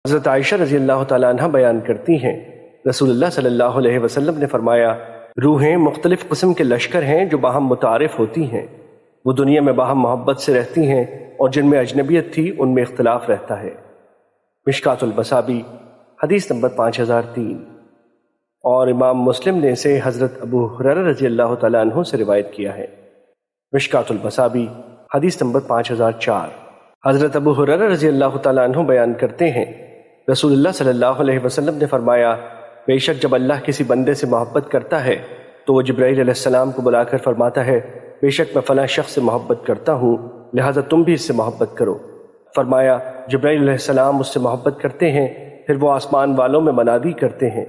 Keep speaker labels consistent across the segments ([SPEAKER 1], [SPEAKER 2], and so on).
[SPEAKER 1] حضرت عائشہ رضی اللہ تعالیٰ عنہ بیان کرتی ہیں، رسول اللہ صلی اللہ علیہ وسلم نے فرمایا، روحیں مختلف قسم کے لشکر ہیں جو باہم متعارف ہوتی ہیں، وہ دنیا میں باہم محبت سے رہتی ہیں اور جن میں اجنبیت تھی ان میں اختلاف رہتا ہے۔ مشکات المصابیح حدیث نمبر 5003۔ اور امام مسلم نے اسے حضرت ابو ہریرہ رضی اللہ تعالیٰ عنہ سے روایت کیا ہے۔ مشکات المصابیح حدیث نمبر 5004۔ حضرت ابو ہریرہ رضی اللہ تعالیٰ عنہ بیان کرتے ہیں، رسول اللہ صلی اللہ علیہ وسلم نے فرمایا، بے شک جب اللہ کسی بندے سے محبت کرتا ہے تو وہ جبرائیل علیہ السلام کو بلا کر فرماتا ہے، بے شک میں فلاں شخص سے محبت کرتا ہوں، لہٰذا تم بھی اس سے محبت کرو۔ فرمایا، جبرائیل علیہ السلام اس سے محبت کرتے ہیں، پھر وہ آسمان والوں میں منادی کرتے ہیں،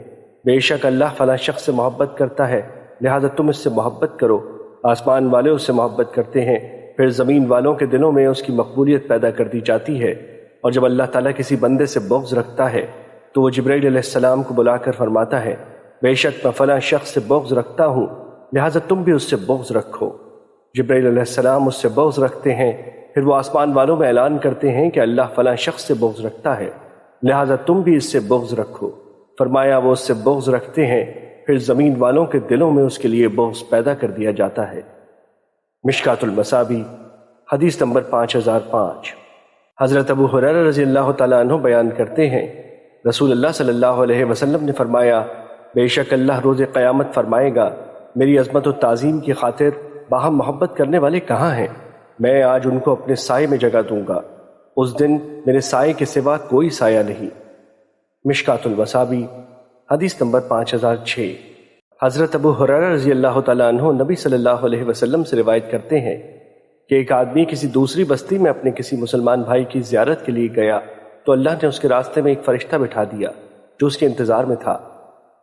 [SPEAKER 1] بے شک اللہ فلاں شخص سے محبت کرتا ہے، لہٰذا تم اس سے محبت کرو۔ آسمان والے اس سے محبت کرتے ہیں، پھر زمین والوں کے دلوں میں اس کی مقبولیت پیدا کر دی جاتی ہے۔ اور جب اللہ تعالیٰ کسی بندے سے بغض رکھتا ہے تو وہ جبرائیل علیہ السلام کو بلا کر فرماتا ہے، بے شک میں فلاں شخص سے بغض رکھتا ہوں، لہٰذا تم بھی اس سے بغض رکھو۔ جبرائیل علیہ السلام اس سے بغض رکھتے ہیں، پھر وہ آسمان والوں میں اعلان کرتے ہیں کہ اللہ فلاں شخص سے بغض رکھتا ہے، لہٰذا تم بھی اس سے بغض رکھو۔ فرمایا، وہ اس سے بغض رکھتے ہیں، پھر زمین والوں کے دلوں میں اس کے لیے بغض پیدا کر دیا جاتا ہے۔ مشکات المصابیح حدیث نمبر 5005۔ حضرت ابو ہریرہ رضی اللہ تعالیٰ عنہ بیان کرتے ہیں، رسول اللہ صلی اللہ علیہ وسلم نے فرمایا، بے شک اللہ روز قیامت فرمائے گا، میری عظمت و تعظیم کی خاطر باہم محبت کرنے والے کہاں ہیں؟ میں آج ان کو اپنے سائے میں جگہ دوں گا، اس دن میرے سائے کے سوا کوئی سایہ نہیں۔ مشکات المصابیح حدیث نمبر 5006۔ حضرت ابو ہریرہ رضی اللہ تعالیٰ عنہ نبی صلی اللہ علیہ وسلم سے روایت کرتے ہیں کہ ایک آدمی کسی دوسری بستی میں اپنے کسی مسلمان بھائی کی زیارت کے لیے گیا تو اللہ نے اس کے راستے میں ایک فرشتہ بٹھا دیا جو اس کے انتظار میں تھا۔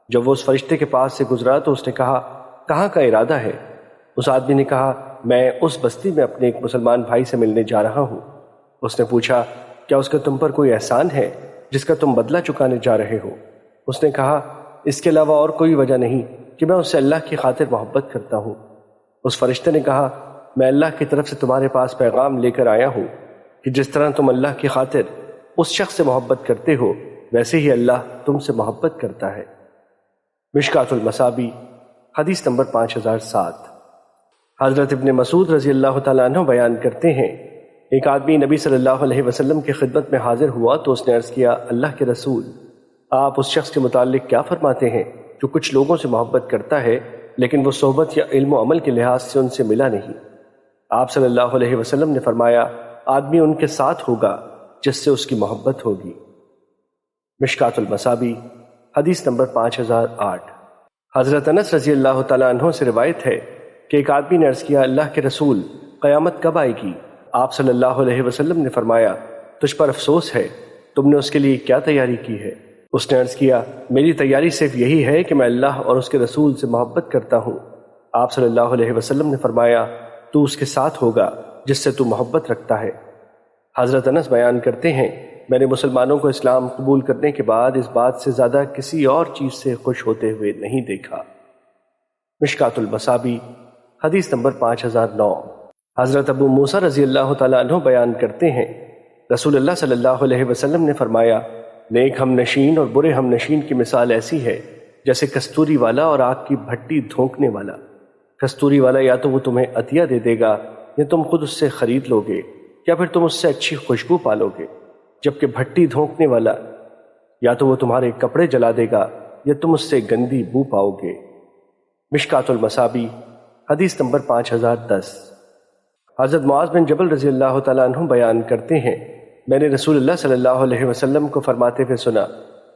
[SPEAKER 1] جب وہ اس فرشتے کے پاس سے گزرا تو اس نے کہا، کہاں کا ارادہ ہے؟ اس آدمی نے کہا، میں اس بستی میں اپنے ایک مسلمان بھائی سے ملنے جا رہا ہوں۔ اس نے پوچھا، کیا اس کا تم پر کوئی احسان ہے جس کا تم بدلہ چکانے جا رہے ہو؟ اس نے کہا، اس کے علاوہ اور کوئی وجہ نہیں کہ میں اس سے اللہ کی خاطر محبت کرتا ہوں۔ اس فرشتے نے کہا، میں اللہ کی طرف سے تمہارے پاس پیغام لے کر آیا ہوں کہ جس طرح تم اللہ کی خاطر اس شخص سے محبت کرتے ہو ویسے ہی اللہ تم سے محبت کرتا ہے۔ مشکات المصابیح حدیث نمبر 5007۔ حضرت ابن مسعود رضی اللہ تعالیٰ عنہ بیان کرتے ہیں، ایک آدمی نبی صلی اللہ علیہ وسلم کی خدمت میں حاضر ہوا تو اس نے عرض کیا، اللہ کے رسول، آپ اس شخص کے متعلق کیا فرماتے ہیں جو کچھ لوگوں سے محبت کرتا ہے لیکن وہ صحبت یا علم و عمل کے لحاظ سے ان سے ملا نہیں؟ آپ صلی اللہ علیہ وسلم نے فرمایا، آدمی ان کے ساتھ ہوگا جس سے اس کی محبت ہوگی۔ مشکات المصابیح حدیث نمبر 5008۔ حضرت انس رضی اللہ تعالیٰ عنہ سے روایت ہے کہ ایک آدمی نے عرض کیا، اللہ کے رسول، قیامت کب آئے گی؟ آپ صلی اللہ علیہ وسلم نے فرمایا، تجھ پر افسوس ہے، تم نے اس کے لیے کیا تیاری کی ہے؟ اس نے عرض کیا، میری تیاری صرف یہی ہے کہ میں اللہ اور اس کے رسول سے محبت کرتا ہوں۔ آپ صلی اللہ علیہ وسلم نے فرمایا، تو اس کے ساتھ ہوگا جس سے تو محبت رکھتا ہے۔ حضرت انس بیان کرتے ہیں، میں نے مسلمانوں کو اسلام قبول کرنے کے بعد اس بات سے زیادہ کسی اور چیز سے خوش ہوتے ہوئے نہیں دیکھا۔ مشکات المصابیح حدیث نمبر 5009۔ حضرت ابو موسیٰ رضی اللہ تعالیٰ عنہ بیان کرتے ہیں، رسول اللہ صلی اللہ علیہ وسلم نے فرمایا، نیک ہم نشین اور برے ہم نشین کی مثال ایسی ہے جیسے کستوری والا اور آگ کی بھٹی دھونکنے والا۔ کستوری والا یا تو وہ تمہیں عطیہ دے دے گا یا تم خود اس سے خرید لو گے یا پھر تم اس سے اچھی خوشبو پالو گے، جبکہ بھٹی دھونکنے والا یا تو وہ تمہارے کپڑے جلا دے گا یا تم اس سے گندی بو پاؤ گے۔ مشکات المصابیح حدیث نمبر 5010۔ حضرت معاذ بن جبل رضی اللہ تعالیٰ عنہ بیان کرتے ہیں، میں نے رسول اللہ صلی اللہ علیہ وسلم کو فرماتے ہوئے سنا،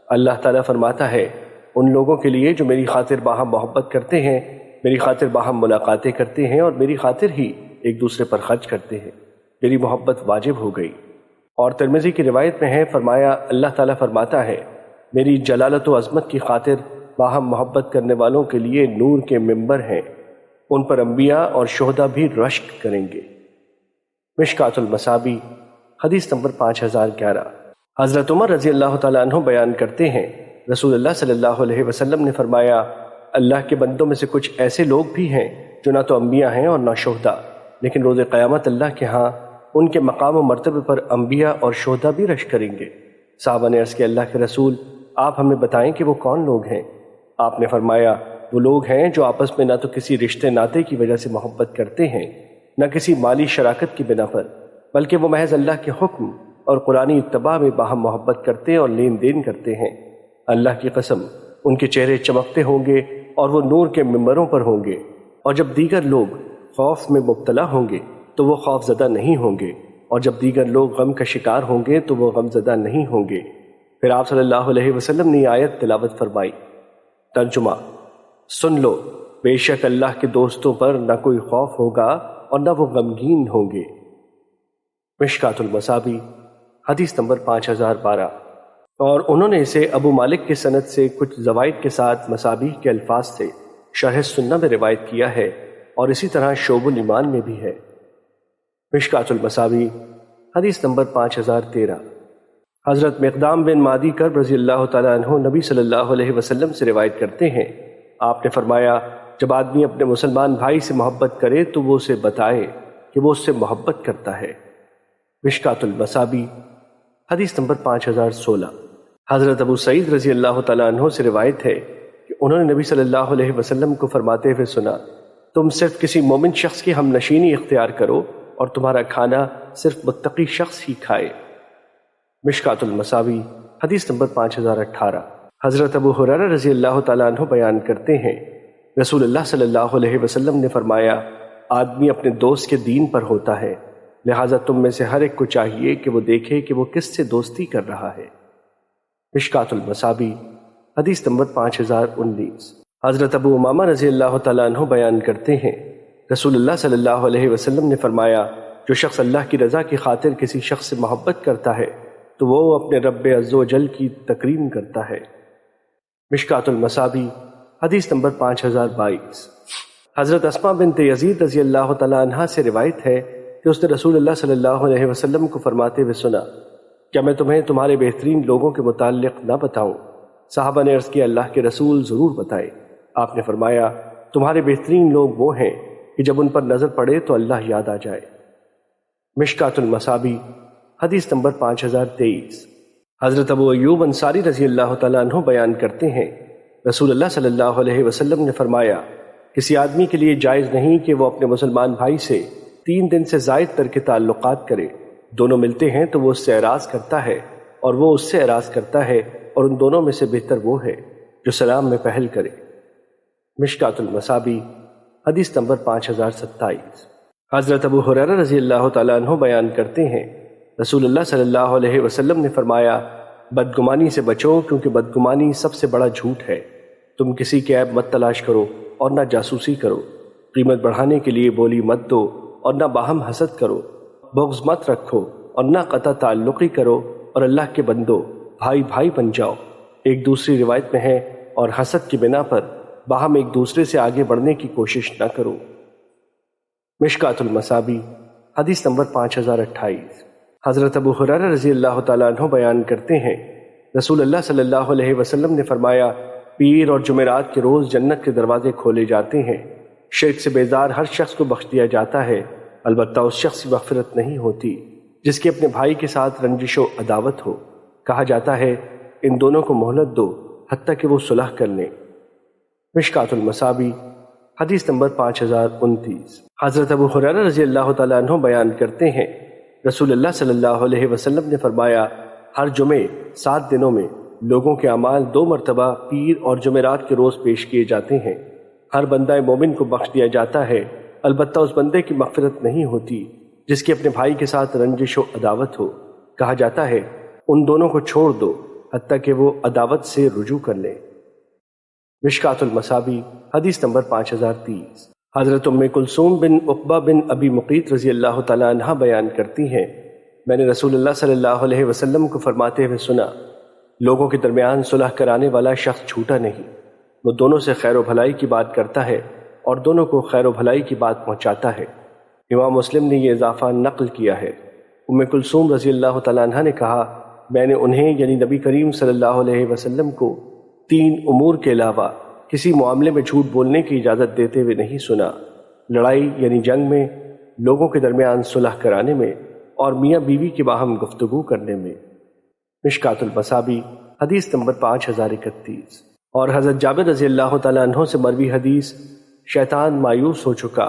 [SPEAKER 1] اللہ تعالیٰ فرماتا ہے، ان لوگوں کے لیے جو میری خاطر باہم محبت کرتے ہیں، میری خاطر باہم ملاقاتیں کرتے ہیں اور میری خاطر ہی ایک دوسرے پر خرچ کرتے ہیں، میری محبت واجب ہو گئی۔ اور ترمذی کی روایت میں ہے، فرمایا، اللہ تعالیٰ فرماتا ہے، میری جلالت و عظمت کی خاطر باہم محبت کرنے والوں کے لیے نور کے ممبر ہیں، ان پر انبیاء اور شہداء بھی رشک کریں گے۔ مشکات المصابیح حدیث نمبر 5011۔ حضرت عمر رضی اللہ تعالیٰ عنہ بیان کرتے ہیں، رسول اللہ صلی اللہ علیہ وسلم نے فرمایا، اللہ کے بندوں میں سے کچھ ایسے لوگ بھی ہیں جو نہ تو انبیاء ہیں اور نہ شہداء، لیکن روز قیامت اللہ کے ہاں ان کے مقام و مرتبے پر انبیاء اور شہداء بھی رشک کریں گے۔ صحابہ نے عرض کیا اللہ کے رسول آپ ہمیں بتائیں کہ وہ کون لوگ ہیں؟ آپ نے فرمایا وہ لوگ ہیں جو آپس میں نہ تو کسی رشتے ناطے کی وجہ سے محبت کرتے ہیں نہ کسی مالی شراکت کی بنا پر، بلکہ وہ محض اللہ کے حکم اور قرآنی اتباع میں باہم محبت کرتے اور لین دین کرتے ہیں۔ اللہ کی قسم ان کے چہرے چمکتے ہوں گے اور وہ نور کے ممبروں پر ہوں گے، اور جب دیگر لوگ خوف میں مبتلا ہوں گے تو وہ خوف زدہ نہیں ہوں گے، اور جب دیگر لوگ غم کا شکار ہوں گے تو وہ غم زدہ نہیں ہوں گے۔ پھر آپ صلی اللہ علیہ وسلم نے یہ آیت تلاوت فرمائی۔ ترجمہ: سن لو، بے شک اللہ کے دوستوں پر نہ کوئی خوف ہوگا اور نہ وہ غمگین ہوں گے۔ مشکات المصابیح حدیث نمبر 5012۔ اور انہوں نے اسے ابو مالک کی سند سے کچھ زوائد کے ساتھ مصابیح کے الفاظ سے شرح سنہ میں روایت کیا ہے، اور اسی طرح شعب الایمان میں بھی ہے۔ مشکات المصابیح حدیث نمبر 5013۔ حضرت مقدام بن معدی کرب رضی اللہ تعالیٰ عنہ نبی صلی اللہ علیہ وسلم سے روایت کرتے ہیں، آپ نے فرمایا جب آدمی اپنے مسلمان بھائی سے محبت کرے تو وہ اسے بتائے کہ وہ اس سے محبت کرتا ہے۔ مشکات المصابیح حدیث نمبر 5016۔ حضرت ابو سعید رضی اللہ تعالیٰ عنہ سے روایت ہے کہ انہوں نے نبی صلی اللہ علیہ وسلم کو فرماتے ہوئے سنا، تم صرف کسی مومن شخص کی ہم نشینی اختیار کرو اور تمہارا کھانا صرف متقی شخص ہی کھائے۔ مشکات المصابیح حدیث نمبر 5018۔ حضرت ابو ہریرہ رضی اللہ تعالیٰ عنہ بیان کرتے ہیں رسول اللہ صلی اللہ علیہ وسلم نے فرمایا آدمی اپنے دوست کے دین پر ہوتا ہے، لہٰذا تم میں سے ہر ایک کو چاہیے کہ وہ دیکھے کہ وہ کس سے دوستی کر رہا ہے۔ مشکات المصابیح حدیث نمبر 5019۔ حضرت ابو امامہ رضی اللہ تعالیٰ عنہ بیان کرتے ہیں رسول اللہ صلی اللہ علیہ وسلم نے فرمایا جو شخص اللہ کی رضا کی خاطر کسی شخص سے محبت کرتا ہے تو وہ اپنے رب عز و جل کی تکریم کرتا ہے۔ مشکات المصابیح حدیث نمبر 5022۔ حضرت اسماء بنت یزید رضی اللہ تعالیٰ عنہ سے روایت ہے کہ اس نے رسول اللہ صلی اللہ علیہ وسلم کو فرماتے ہوئے سنا، کیا میں تمہیں تمہارے بہترین لوگوں کے متعلق نہ بتاؤں؟ صحابہ نے عرض کیا اللہ کے رسول ضرور بتائے۔ آپ نے فرمایا تمہارے بہترین لوگ وہ ہیں کہ جب ان پر نظر پڑے تو اللہ یاد آ جائے۔ مشکات المصابیح حدیث نمبر 5023۔ حضرت ابو ایوب انصاری رضی اللہ تعالیٰ عنہ بیان کرتے ہیں رسول اللہ صلی اللہ علیہ وسلم نے فرمایا کسی آدمی کے لیے جائز نہیں کہ وہ اپنے مسلمان بھائی سے 3 دن سے زائد تر کے تعلقات کرے، دونوں ملتے ہیں تو وہ اس سے اعراض کرتا ہے اور وہ اس سے اعراض کرتا ہے، اور ان دونوں میں سے بہتر وہ ہے جو سلام میں پہل کرے۔ مشکات المصابیح حدیث نمبر 5027۔ حضرت ابو ہریرہ رضی اللہ تعالیٰ عنہ بیان کرتے ہیں رسول اللہ صلی اللہ علیہ وسلم نے فرمایا بدگمانی سے بچو کیونکہ بدگمانی سب سے بڑا جھوٹ ہے۔ تم کسی کے عیب مت تلاش کرو اور نہ جاسوسی کرو، قیمت بڑھانے کے لیے بولی مت دو اور نہ باہم حسد کرو، بغض مت رکھو اور نہ قطع تعلقی کرو، اور اللہ کے بندو بھائی بھائی بن جاؤ۔ ایک دوسری روایت میں ہے اور حسد کی بنا پر باہم ایک دوسرے سے آگے بڑھنے کی کوشش نہ کرو۔ مشکات المصابیح حدیث نمبر 5028۔ حضرت ابو ہریرہ رضی اللہ تعالیٰ عنہ بیان کرتے ہیں رسول اللہ صلی اللہ علیہ وسلم نے فرمایا پیر اور جمعرات کے روز جنت کے دروازے کھولے جاتے ہیں، شرک سے بیزار ہر شخص کو بخش دیا جاتا ہے، البتہ اس شخص کی مغفرت نہیں ہوتی جس کے اپنے بھائی کے ساتھ رنجش و عداوت ہو۔ کہا جاتا ہے ان دونوں کو مہلت دو حتیٰ کہ وہ صلح کر لیں۔ مشکات المصابیح حدیث نمبر 5029۔ حضرت ابو ہریرہ رضی اللہ تعالیٰ عنہ بیان کرتے ہیں رسول اللہ صلی اللہ علیہ وسلم نے فرمایا ہر جمعے 7 دنوں میں لوگوں کے اعمال 2 مرتبہ پیر اور جمعرات کے روز پیش کیے جاتے ہیں، ہر بندہ مومن کو بخش دیا جاتا ہے، البتہ اس بندے کی مغفرت نہیں ہوتی جس کے اپنے بھائی کے ساتھ رنجش و عداوت ہو۔ کہا جاتا ہے ان دونوں کو چھوڑ دو حتیٰ کہ وہ عداوت سے رجوع کر لیں۔ مشکات المصابیح حدیث نمبر 5030۔ حضرت ام کلثوم بن عقبہ بن ابی مقیت رضی اللہ تعالیٰ عنہ بیان کرتی ہیں میں نے رسول اللہ صلی اللہ علیہ وسلم کو فرماتے ہوئے سنا لوگوں کے درمیان صلح کرانے والا شخص جھوٹا نہیں، وہ دونوں سے خیر و بھلائی کی بات کرتا ہے اور دونوں کو خیر و بھلائی کی بات پہنچاتا ہے۔ امام مسلم نے یہ اضافہ نقل کیا ہے۔ ام کلثوم رضی اللہ تعالیٰ عنہ نے کہا میں نے انہیں یعنی نبی کریم صلی اللہ علیہ وسلم کو 3 امور کے علاوہ کسی معاملے میں جھوٹ بولنے کی اجازت دیتے ہوئے نہیں سنا، لڑائی یعنی جنگ میں، لوگوں کے درمیان صلح کرانے میں، اور میاں بیوی کے باہم گفتگو کرنے میں۔ مشکات المصابیح حدیث نمبر 5031۔ اور حضرت جابر رضی اللہ تعالیٰ عنہ سے مروی حدیث شیطان مایوس ہو چکا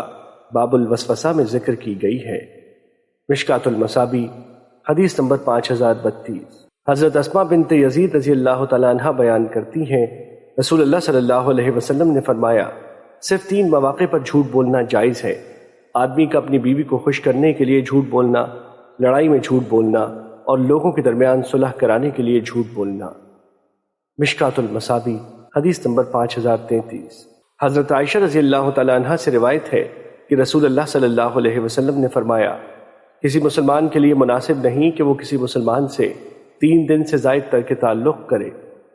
[SPEAKER 1] باب الوسوسہ میں ذکر کی گئی ہے۔ مشکات المصابیح حدیث نمبر 5032۔ حضرت اسماء بنت یزید رضی اللہ تعالیٰ عنہ بیان کرتی ہیں رسول اللہ صلی اللہ علیہ وسلم نے فرمایا صرف 3 مواقع پر جھوٹ بولنا جائز ہے: آدمی کا اپنی بیوی کو خوش کرنے کے لیے جھوٹ بولنا، لڑائی میں جھوٹ بولنا، اور لوگوں کے درمیان صلح کرانے کے لیے جھوٹ بولنا۔ مشکات المصابیح حدیث نمبر 5033۔ حضرت عائشہ رضی اللہ تعالیٰ عنہ سے روایت ہے کہ رسول اللہ صلی اللہ علیہ وسلم نے فرمایا کسی مسلمان کے لیے مناسب نہیں کہ وہ کسی مسلمان سے 3 دن سے زائد تر کے تعلق کرے۔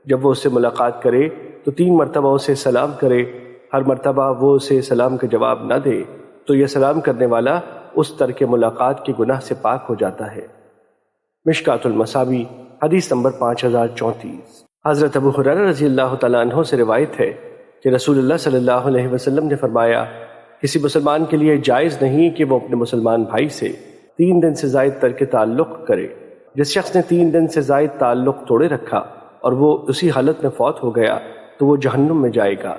[SPEAKER 1] جب وہ اس سے ملاقات کرے تو 3 مرتبہ اسے سلام کرے، ہر مرتبہ وہ اسے سلام کا جواب نہ دے تو یہ سلام کرنے والا اس ترک ملاقات کے گناہ سے پاک ہو جاتا ہے۔ مشکات المصابیح حدیث نمبر 5034۔ حضرت ابو ہریرہ رضی اللہ تعالیٰ عنہ سے روایت ہے کہ رسول اللہ صلی اللہ علیہ وسلم نے فرمایا کسی مسلمان کے لیے جائز نہیں کہ وہ اپنے مسلمان بھائی سے 3 دن سے زائد تر کے تعلق کرے۔ جس شخص نے 3 دن سے زائد تعلق توڑے رکھا اور وہ اسی حالت میں فوت ہو گیا تو وہ جہنم میں جائے گا۔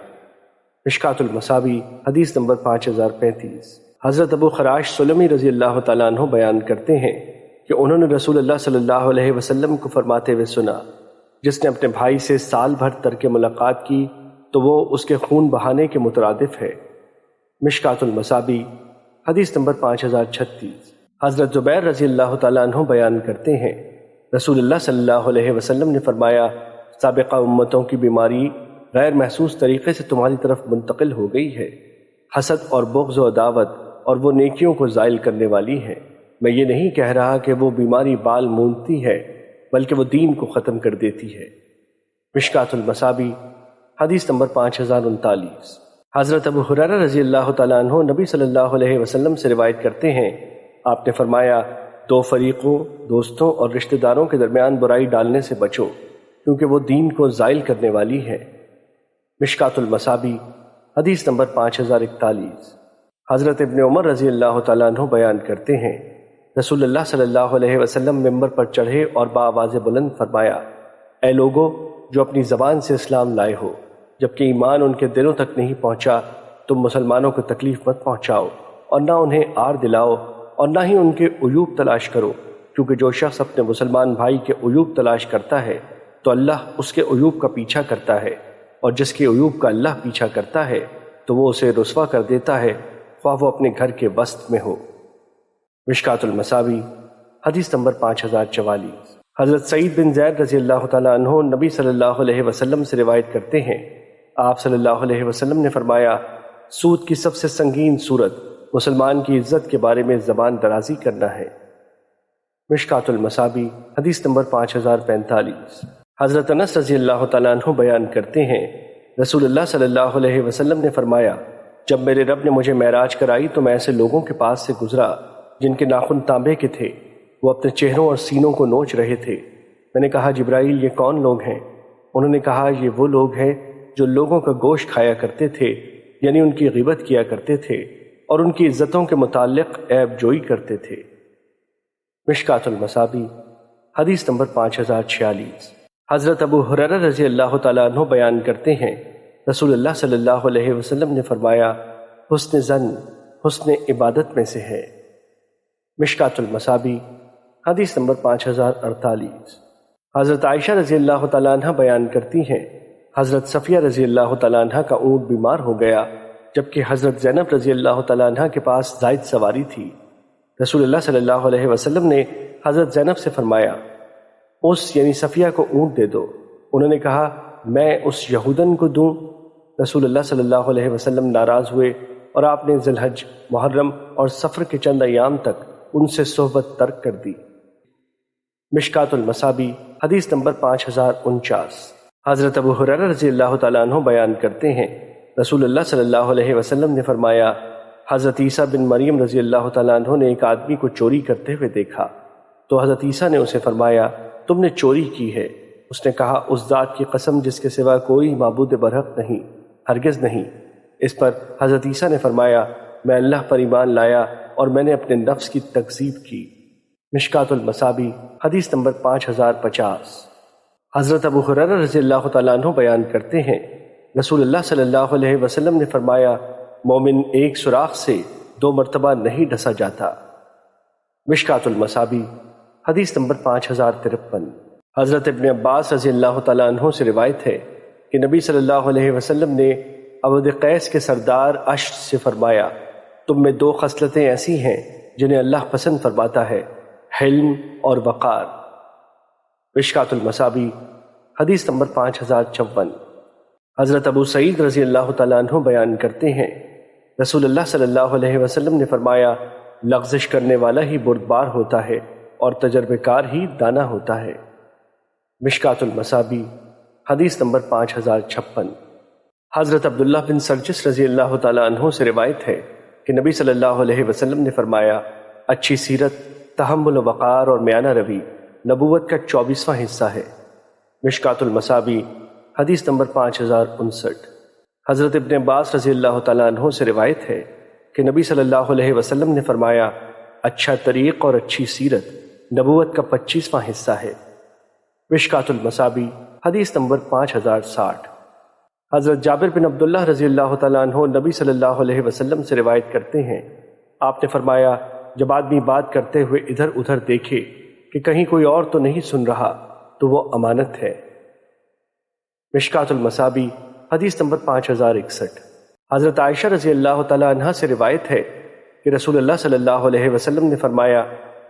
[SPEAKER 1] مشکات المصابیح حدیث نمبر 5035۔ حضرت ابو خراش سلمی رضی اللہ تعالیٰ عنہ بیان کرتے ہیں کہ انہوں نے رسول اللہ صلی اللہ علیہ وسلم کو فرماتے ہوئے سنا جس نے اپنے بھائی سے سال بھر ترک ملاقات کی تو وہ اس کے خون بہانے کے مترادف ہے۔ مشکات المصابیح حدیث نمبر 5036۔ حضرت زبیر رضی اللہ تعالیٰ عنہ بیان کرتے ہیں رسول اللہ صلی اللہ علیہ وسلم نے فرمایا سابقہ امتوں کی بیماری غیر محسوس طریقے سے تمہاری طرف منتقل ہو گئی ہے، حسد اور بغض و عداوت، اور وہ نیکیوں کو زائل کرنے والی ہے۔ میں یہ نہیں کہہ رہا کہ وہ بیماری بال مونتی ہے بلکہ وہ دین کو ختم کر دیتی ہے۔ مشکات المصابیح حدیث نمبر 5039۔ حضرت ابو ہریرہ رضی اللہ تعالیٰ عنہ نبی صلی اللہ علیہ وسلم سے روایت کرتے ہیں آپ نے فرمایا 2 فریقوں، دوستوں اور رشتہ داروں کے درمیان برائی ڈالنے سے بچو کیونکہ وہ دین کو زائل کرنے والی ہے۔ مشکات المصابیح حدیث نمبر 5041۔ حضرت ابن عمر رضی اللہ تعالیٰ عنہ بیان کرتے ہیں رسول اللہ صلی اللہ علیہ وسلم ممبر پر چڑھے اور بآواز بلند فرمایا اے لوگو جو اپنی زبان سے اسلام لائے ہو جبکہ ایمان ان کے دلوں تک نہیں پہنچا، تم مسلمانوں کو تکلیف مت پہنچاؤ اور نہ انہیں آر دلاؤ اور نہ ہی ان کے عیوب تلاش کرو، کیونکہ جو شخص اپنے مسلمان بھائی کے عیوب تلاش کرتا ہے تو اللہ اس کے عیوب کا پیچھا کرتا ہے، اور جس کے عیوب کا اللہ پیچھا کرتا ہے تو وہ اسے رسوا کر دیتا ہے خواہ وہ اپنے گھر کے وسط میں ہو۔ مشکات المصابیح حدیث نمبر 5044۔ حضرت سعید بن زید رضی اللہ تعالیٰ عنہ نبی صلی اللہ علیہ وسلم سے روایت کرتے ہیں آپ صلی اللہ علیہ وسلم نے فرمایا سود کی سب سے سنگین صورت مسلمان کی عزت کے بارے میں زبان درازی کرنا ہے۔ مشکات المصابیح حدیث نمبر 5045۔ حضرت انس رضی اللہ تعالیٰ عنہ بیان کرتے ہیں رسول اللہ صلی اللہ علیہ وسلم نے فرمایا جب میرے رب نے مجھے معراج کرائی تو میں ایسے لوگوں کے پاس سے گزرا جن کے ناخن تانبے کے تھے، وہ اپنے چہروں اور سینوں کو نوچ رہے تھے۔ میں نے کہا جبرائیل یہ کون لوگ ہیں؟ انہوں نے کہا یہ وہ لوگ ہیں جو لوگوں کا گوشت کھایا کرتے تھے، یعنی ان کی غیبت کیا کرتے تھے اور ان کی عزتوں کے متعلق عیب جوئی کرتے تھے۔ مشکات المصابیح حدیث نمبر 5046۔ حضرت ابو ہریرہ رضی اللہ تعالیٰ عنہ بیان کرتے ہیں رسول اللہ صلی اللہ علیہ وسلم نے فرمایا حسن ظن حسن عبادت میں سے ہے۔ مشکات المصابیح حدیث نمبر 5048۔ حضرت عائشہ رضی اللہ تعالیٰ عنہ بیان کرتی ہیں حضرت صفیہ رضی اللہ تعالیٰ عنہ کا اونٹ بیمار ہو گیا جبکہ حضرت زینب رضی اللہ تعالیٰ عنہ کے پاس زائد سواری تھی۔ رسول اللہ صلی اللہ علیہ وسلم نے حضرت زینب سے فرمایا اس یعنی صفیہ کو اونٹ دے دو۔ انہوں نے کہا میں اس یہودن کو دوں؟ رسول اللہ صلی اللہ علیہ وسلم ناراض ہوئے اور آپ نے ذی الحج، محرم اور صفر کے چند ایام تک ان سے صحبت ترک کر دی۔ مشکات المصابیح حدیث نمبر 5049۔ حضرت ابو ہریرہ رضی اللہ تعالیٰ عنہ بیان کرتے ہیں رسول اللہ صلی اللہ علیہ وسلم نے فرمایا حضرت عیسیٰ بن مریم رضی اللہ تعالیٰ عنہ نے ایک آدمی کو چوری کرتے ہوئے دیکھا تو حضرت عیسیٰ نے اسے فرمایا تم نے چوری کی ہے۔ اس نے کہا اس ذات کی قسم جس کے سوا کوئی معبود برحق نہیں، ہرگز نہیں۔ اس پر حضرت عیسیٰ نے فرمایا میں اللہ پر ایمان لایا اور میں نے اپنے نفس کی تکذیب کی۔ مشکات المصابی حدیث نمبر 5050۔ حضرت ابو ہریرہ رضی اللہ تعالیٰ عنہ بیان کرتے ہیں، رسول اللہ صلی اللہ علیہ وسلم نے فرمایا، مومن ایک سوراخ سے 2 مرتبہ نہیں ڈسا جاتا۔ مشکات المصابی حدیث نمبر 5053۔ حضرت ابن عباس رضی اللہ تعالیٰ عنہ سے روایت ہے کہ نبی صلی اللہ علیہ وسلم نے عبد قیس کے سردار اشر سے فرمایا، تم میں 2 خصلتیں ایسی ہیں جنہیں اللہ پسند فرماتا ہے، حلم اور وقار۔ مشکات المصابی حدیث نمبر 5054۔ حضرت ابو سعید رضی اللہ تعالیٰ عنہ بیان کرتے ہیں، رسول اللہ صلی اللہ علیہ وسلم نے فرمایا، لغزش کرنے والا ہی بردبار ہوتا ہے اور تجربہ کار ہی دانا ہوتا ہے۔ مشکات المصابی حدیث نمبر 5056۔ حضرت عبداللہ بن سرجس رضی اللہ تعالیٰ عنہ سے روایت ہے کہ نبی صلی اللہ علیہ وسلم نے فرمایا، اچھی سیرت، تحمل و وقار اور میانہ روی نبوت کا 24واں حصہ ہے۔ مشکات المصابی حدیث نمبر 5059۔ حضرت ابن عباس رضی اللہ تعالیٰ عنہ سے روایت ہے کہ نبی صلی اللہ علیہ وسلم نے فرمایا، اچھا طریق اور اچھی سیرت نبوت کا 25واں حصہ ہے۔ مشکات المصابی حدیث نمبر 5060۔ حضرت جابر بن عبداللہ رضی اللہ تعالیٰ عنہ نبی صلی اللہ علیہ وسلم سے روایت کرتے ہیں، آپ نے فرمایا، جب آدمی بات کرتے ہوئے ادھر ادھر دیکھے کہ کہیں کوئی اور تو نہیں سن رہا تو وہ امانت ہے۔ مشکات المصابی حدیث نمبر 5061۔ حضرت عائشہ رضی اللہ تعالیٰ عنہ سے روایت ہے کہ رسول اللہ صلی اللہ علیہ وسلم نے فرمایا،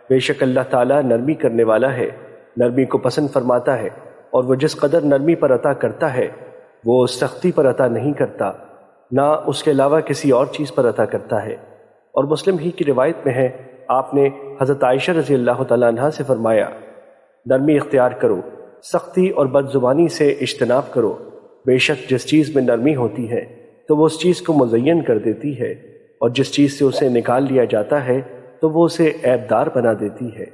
[SPEAKER 1] بے شک اللہ تعالیٰ نرمی کرنے والا ہے، نرمی کو پسند فرماتا ہے، اور وہ جس قدر نرمی پر عطا کرتا ہے وہ سختی پر عطا نہیں کرتا، نہ اس کے علاوہ کسی اور چیز پر عطا کرتا ہے۔ اور مسلم ہی کی روایت میں ہے، آپ نے حضرت عائشہ رضی اللہ تعالیٰ عنہ سے فرمایا، نرمی اختیار کرو، سختی اور بد زبانی سے اجتناب کرو، بے شک جس چیز میں نرمی ہوتی ہے تو وہ اس چیز کو مزین کر دیتی ہے، اور جس چیز سے اسے نکال لیا جاتا ہے تو وہ اسے عیبدار بنا دیتی ہے۔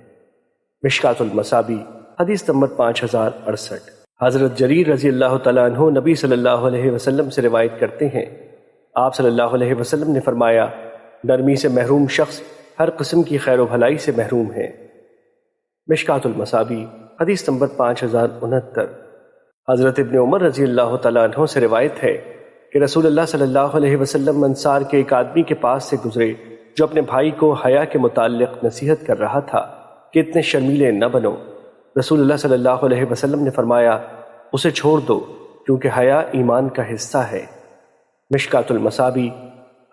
[SPEAKER 1] مشکات المصابی حدیث نمبر 5068۔ حضرت جریر رضی اللہ تعالیٰ عنہ نبی صلی اللہ علیہ وسلم سے روایت کرتے ہیں، آپ صلی اللہ علیہ وسلم نے فرمایا، نرمی سے محروم شخص ہر قسم کی خیر و بھلائی سے محروم ہے۔ مشکات المصابی حدیث نمبر 5069۔ حضرت ابن عمر رضی اللہ تعالیٰ عنہ سے روایت ہے کہ رسول اللہ صلی اللہ علیہ وسلم انصار کے ایک آدمی کے پاس سے گزرے جو اپنے بھائی کو حیا کے متعلق نصیحت کر رہا تھا کہ اتنے شرمیلے نہ بنو۔ رسول اللہ صلی اللہ علیہ وسلم نے فرمایا، اسے چھوڑ دو کیونکہ حیا ایمان کا حصہ ہے۔ مشکات المصابی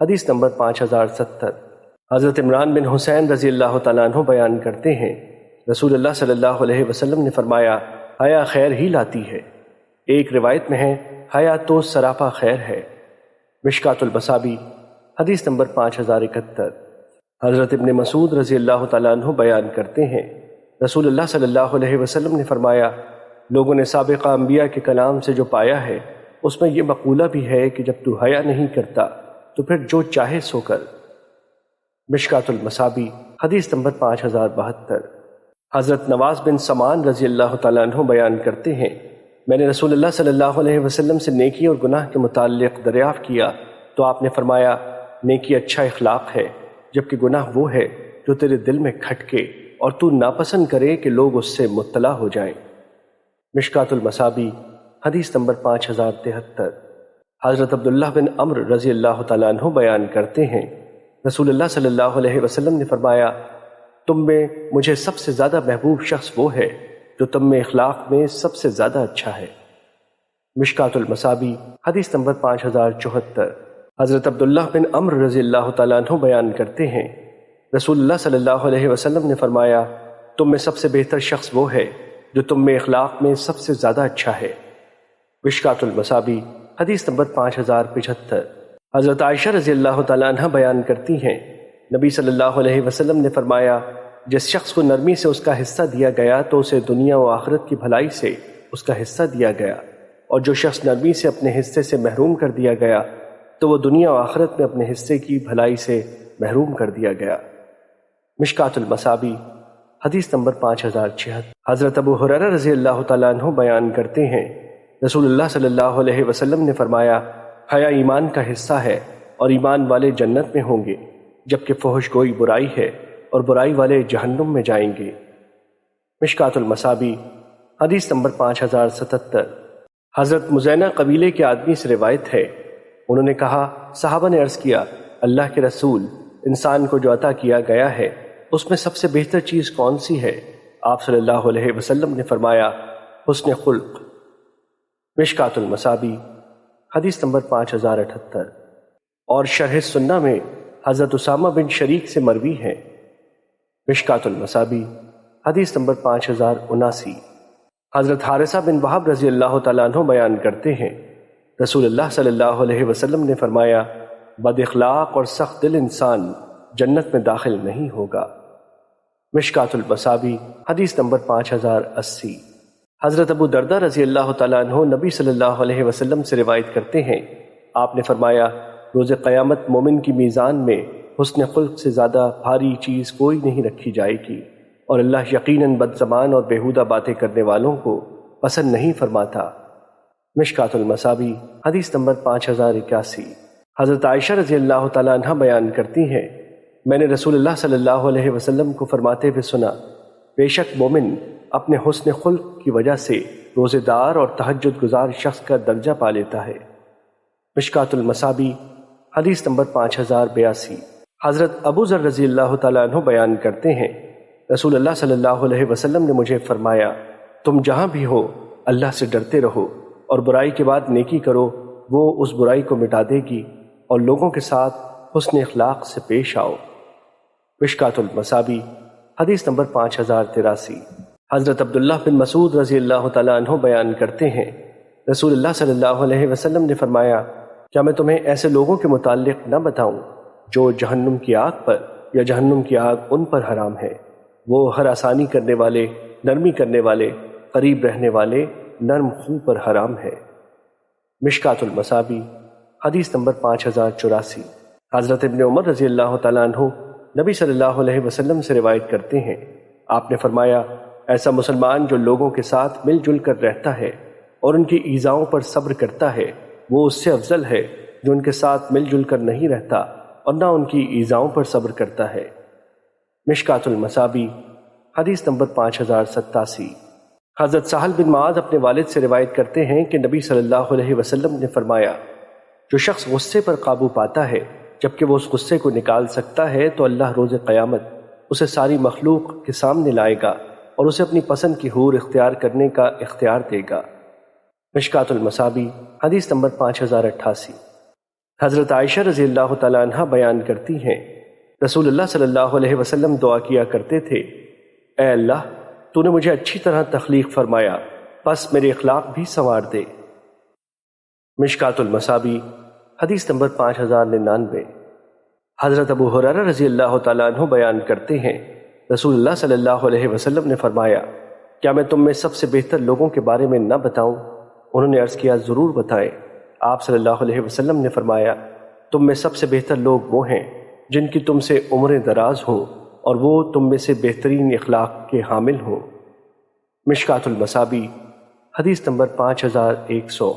[SPEAKER 1] حدیث نمبر 5070۔ حضرت عمران بن حسین رضی اللہ تعالیٰ عنہ بیان کرتے ہیں، رسول اللہ صلی اللہ علیہ وسلم نے فرمایا، حیا خیر ہی لاتی ہے۔ ایک روایت میں ہے، حیا تو سراپا خیر ہے۔ مشکات المصابی حدیث نمبر 5071۔ حضرت ابن مسعود رضی اللہ تعالیٰ عنہ بیان کرتے ہیں، رسول اللہ صلی اللہ علیہ وسلم نے فرمایا، لوگوں نے سابقہ انبیاء کے کلام سے جو پایا ہے اس میں یہ مقولہ بھی ہے کہ جب تو حیا نہیں کرتا تو پھر جو چاہے سو کر۔ مشکات المصابی حدیث نمبر 5072۔ حضرت نواز بن سمان رضی اللہ تعالیٰ عنہ بیان کرتے ہیں، میں نے رسول اللہ صلی اللہ علیہ وسلم سے نیکی اور گناہ کے متعلق دریافت کیا تو آپ نے فرمایا، نیکی اچھا اخلاق ہے، جبکہ گناہ وہ ہے جو تیرے دل میں کھٹکے اور تو ناپسند کرے کہ لوگ اس سے مطلع ہو جائیں۔ مشکات المصابی حدیث نمبر 5073۔ حضرت عبداللہ بن عمرو رضی اللہ تعالیٰ عنہ بیان کرتے ہیں، رسول اللہ صلی اللہ علیہ وسلم نے فرمایا، تم میں مجھے سب سے زیادہ محبوب شخص وہ ہے جو تم میں اخلاق میں سب سے زیادہ اچھا ہے۔ مشکات المصابی حدیث نمبر 5074۔ حضرت عبداللہ بن عمرو رضی اللہ تعالیٰ عنہ بیان کرتے ہیں، رسول اللہ صلی اللہ علیہ وسلم نے فرمایا، تم میں سب سے بہتر شخص وہ ہے جو تم میں اخلاق میں سب سے زیادہ اچھا ہے۔ مشکات المصابی حدیث نمبر 5075۔ حضرت عائشہ رضی اللہ تعالیٰ عنہ بیان کرتی ہیں، نبی صلی اللہ علیہ وسلم نے فرمایا، جس شخص کو نرمی سے اس کا حصہ دیا گیا تو اسے دنیا و آخرت کی بھلائی سے اس کا حصہ دیا گیا، اور جو شخص نرمی سے اپنے حصے سے محروم کر دیا گیا تو وہ دنیا و آخرت میں اپنے حصے کی بھلائی سے محروم کر دیا گیا۔ مشکات المصابی حدیث نمبر 5076۔ حضرت ابو ہریرہ رضی اللہ تعالیٰ عنہ بیان کرتے ہیں، رسول اللہ صلی اللہ علیہ وسلم نے فرمایا، حیا ایمان کا حصہ ہے اور ایمان والے جنت میں ہوں گے، جبکہ فحش گوئی برائی ہے اور برائی والے جہنم میں جائیں گے۔ مشکات المصابی حدیث نمبر 5077۔ حضرت مزینہ قبیلے کے آدمی سے روایت ہے، انہوں نے کہا، صحابہ نے عرض کیا، اللہ کے رسول، انسان کو جو عطا کیا گیا ہے اس میں سب سے بہتر چیز کون سی ہے؟ آپ صلی اللہ علیہ وسلم نے فرمایا، حسن خلق۔ مشکات المصابی حدیث نمبر 5078۔ اور شرح سنہ میں حضرت اسامہ بن شریک سے مروی ہے۔ مشکات المصابی حدیث نمبر 5079۔ حضرت حارثہ بن وہب رضی اللہ تعالیٰ عنہ بیان کرتے ہیں، رسول اللہ صلی اللہ علیہ وسلم نے فرمایا، بد اخلاق اور سخت دل انسان جنت میں داخل نہیں ہوگا۔ مشکات المصابی حدیث نمبر 5080۔ حضرت ابو دردہ رضی اللہ تعالیٰ عنہ نبی صلی اللہ علیہ وسلم سے روایت کرتے ہیں، آپ نے فرمایا، روز قیامت مومن کی میزان میں حسن خلق سے زیادہ بھاری چیز کوئی نہیں رکھی جائے گی، اور اللہ یقیناً بد زبان اور بیہودہ باتیں کرنے والوں کو پسند نہیں فرماتا۔ مشکات المصابی حدیث نمبر 5081۔ حضرت عائشہ رضی اللہ تعالیٰ عنہ بیان کرتی ہیں، میں نے رسول اللہ صلی اللہ علیہ وسلم کو فرماتے ہوئے سنا، بے شک مومن اپنے حسن خلق کی وجہ سے روزے دار اور تہجد گزار شخص کا درجہ پا لیتا ہے۔ مشکات المصابی حدیث نمبر 5082۔ حضرت ابو ذر رضی اللہ تعالیٰ عنہ بیان کرتے ہیں، رسول اللہ صلی اللہ علیہ وسلم نے مجھے فرمایا، تم جہاں بھی ہو اللہ سے ڈرتے رہو اور برائی کے بعد نیکی کرو، وہ اس برائی کو مٹا دے گی، اور لوگوں کے ساتھ حسن اخلاق سے پیش آؤ۔ مشکات المصابی حدیث نمبر 5083۔ حضرت عبداللہ بن مسعود رضی اللہ تعالیٰ عنہ بیان کرتے ہیں، رسول اللہ صلی اللہ علیہ وسلم نے فرمایا، کیا میں تمہیں ایسے لوگوں کے متعلق نہ بتاؤں جو جہنم کی آگ پر یا جہنم کی آگ ان پر حرام ہے؟ وہ ہر آسانی کرنے والے، نرمی کرنے والے، قریب رہنے والے، نرم خو پر حرام ہے۔ مشکات المصابی حدیث نمبر 5084۔ حضرت ابن عمر رضی اللہ تعالیٰ عنہ نبی صلی اللہ علیہ وسلم سے روایت کرتے ہیں، آپ نے فرمایا، ایسا مسلمان جو لوگوں کے ساتھ مل جل کر رہتا ہے اور ان کی ایذاؤں پر صبر کرتا ہے، وہ اس سے افضل ہے جو ان کے ساتھ مل جل کر نہیں رہتا اور نہ ان کی ایذاؤں پر صبر کرتا ہے۔ مشکات المصابی حدیث نمبر 5087۔ حضرت سہل بن معاذ اپنے والد سے روایت کرتے ہیں کہ نبی صلی اللہ علیہ وسلم نے فرمایا، جو شخص غصے پر قابو پاتا ہے جبکہ وہ اس غصے کو نکال سکتا ہے تو اللہ روز قیامت اسے ساری مخلوق کے سامنے لائے گا اور اسے اپنی پسند کی حور اختیار کرنے کا اختیار دے گا۔ مشکات المصابی حدیث نمبر 5088۔ حضرت عائشہ رضی اللہ تعالیٰ عنہ بیان کرتی ہیں، رسول اللہ صلی اللہ علیہ وسلم دعا کیا کرتے تھے، اے اللہ، تو نے مجھے اچھی طرح تخلیق فرمایا، پس میرے اخلاق بھی سنوار دے۔ مشکات المصابی حدیث نمبر 5099۔ حضرت ابو ہریرہ رضی اللہ تعالیٰ عنہ بیان کرتے ہیں، رسول اللہ صلی اللہ علیہ وسلم نے فرمایا، کیا میں تم میں سب سے بہتر لوگوں کے بارے میں نہ بتاؤں؟ انہوں نے عرض کیا، ضرور بتائیں۔ آپ صلی اللہ علیہ وسلم نے فرمایا، تم میں سب سے بہتر لوگ وہ ہیں جن کی تم سے عمریں دراز ہوں اور وہ تم میں سے بہترین اخلاق کے حامل ہوں۔ مشکات المصابی حدیث نمبر 5100۔